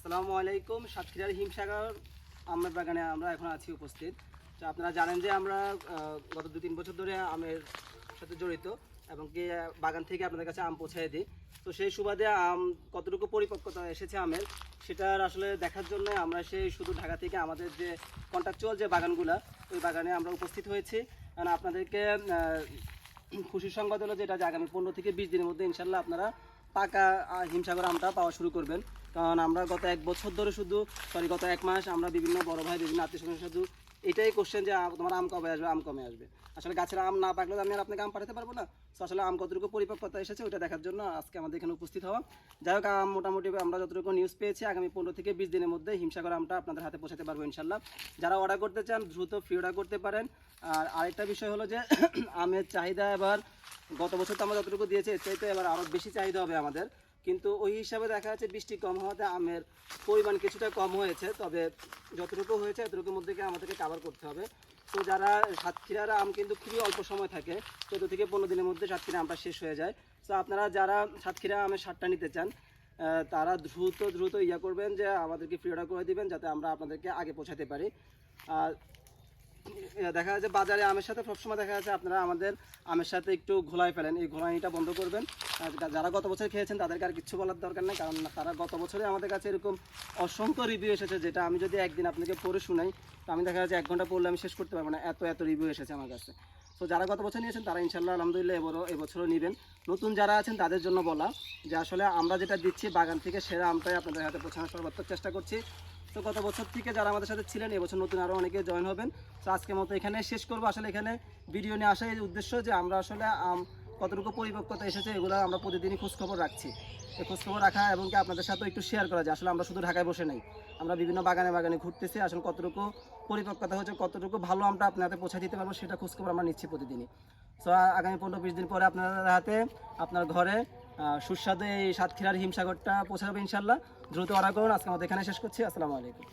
আসসালামু আলাইকুম। সাতক্ষীরার হিমসাগর আমের বাগানে আমরা এখন আছি উপস্থিত। তো আপনারা জানেন যে আমরা গত 2-3 বছর ধরে আমের সাথে জড়িত এবং কি বাগান থেকে আপনাদের কাছে আম পৌঁছায় দিই। তো সেই সুবাদে আম কতটুকু পরিপক্কতা এসেছে আমের সেটার আসলে দেখার জন্য আমরা সেই শুধু ঢাকা থেকে আমাদের যে কন্ট্রাকচুয়াল যে বাগানগুলো ওই বাগানে আমরা উপস্থিত হয়েছি। কারণ আপনাদেরকে খুশির সংবাদ হলো যেটা যে আগামী 15 থেকে 20 দিনের মধ্যে ইনশাল্লাহ আপনারা পাকা হিমসাগর আমটা পাওয়া শুরু করবেন। কারণ আমরা গত 1 বছর ধরে গত 1 মাস আমরা বিভিন্ন বড় ভাই বিভিন্ন আত্মীয় শুধু এটাই কোশ্চেন যে তোমার আম কবে আসবে, আম কমে আসবে। আসলে গাছের আম না পাকলে আমি আর আপনাকে আম পাঠাতে পারবো না। তো আসলে আম কতটুকু পরিপক্কতা এসেছে ওইটা দেখার জন্য আজকে আমাদের এখানে উপস্থিত হওয়া। যাই হোক, আম মোটামুটি আমরা যতটুকু নিউজ পেয়েছি আগামী 15 থেকে 20 দিনের মধ্যে হিমসাগর আমটা আপনাদের হাতে পৌঁছাতে পারবো ইনশাল্লাহ। যারা অর্ডার করতে চান দ্রুত ফ্রি অর্ডার করতে পারেন। আর আরেকটা বিষয় হলো যে আমের চাহিদা এবার গত বছর তো আমরা যতটুকু দিয়েছি এর চাইতে এবার আরও বেশি চাহিদা হবে আমাদের। কিন্তু ওই হিসাবে দেখা যাচ্ছে বৃষ্টি কম হওয়াতে আমের পরিমাণ কিছুটা কম হয়েছে, তবে যতটুকু হয়েছে এতটুকুর মধ্যে আমাদেরকে কাভার করতে হবে। তো যারা সাতক্ষীরার আম কিন্তু খুবই অল্প সময় থাকে, 14 থেকে 15 দিনের মধ্যে সাতক্ষীরা আমটা শেষ হয়ে যায়। তো আপনারা যারা সাতক্ষীরা আমের স্বাদটা নিতে চান তারা দ্রুত ইয়া করবেন যে আমাদেরকে ফ্রি অর্ডার করে দিবেন যাতে আমরা আপনাদেরকে আগে পৌঁছাতে পারি। আর দেখা যাচ্ছে বাজারে আমের সাথে সবসময় দেখা যাচ্ছে আপনারা আমাদের আমের সাথে একটু ঘোলাই ফেলেন, এই ঘোলানিটা বন্ধ করবেন। যারা গত বছর খেয়েছেন তাদেরকে আর কিছু বলার দরকার নেই, কারণ তারা গত বছরে আমাদের কাছে এরকম অসংখ্য রিভিউ এসেছে যেটা আমি যদি একদিন আপনাকে পড়ে শুনাই তো আমি দেখা যাচ্ছে 1 ঘন্টা পড়লে আমি শেষ করতে পারবো না, এত রিভিউ এসেছে আমার কাছে। তো যারা গত বছর নিয়েছেন তারা ইনশাল্লাহ আলহামদুলিল্লাহ এবছরও নেবেন। নতুন যারা আছেন তাদের জন্য বলা যে আসলে আমরা যেটা দিচ্ছি বাগান থেকে সেরা আমটাই আপনাদের হাতে পৌঁছানোর সর্বাত্মক চেষ্টা করছি। তো গত বছর থেকে যারা আমাদের সাথে ছিলেন এবছর নতুন আরও অনেকে জয়েন হবেন। তো আজকের মতো এখানে শেষ করবো। আসলে এখানে ভিডিও নিয়ে আসার উদ্দেশ্য যে আমরা আসলে কতটুকু পরিপক্কতা এসেছে এগুলো আমরা প্রতিদিনই খোঁজখবর রাখছি। এই খোঁজখবর রাখা এবং কি আপনাদের সাথে একটু শেয়ার করা যায়। আসলে আমরা শুধু ঢাকায় বসে নেই, আমরা বিভিন্ন বাগানে ঘুরতেছি। আসলে কতটুকু পরিপক্কতা হচ্ছে, কতটুকু ভালো আমরা আপনার হাতে পৌঁছে দিতে পারবো সেটা খোঁজখবর আমরা নিচ্ছি প্রতিদিনই। সো আগামী 15-20 দিন পরে আপনাদের হাতে আপনার ঘরে সুস্বাদু এই সাতক্ষীরার হিমসাগরটা পৌঁছাবে ইনশাল্লাহ। দ্রুত অর্ডার করুন। আজকে আমাদের এখানে শেষ করছি। আসসালামু আলাইকুম।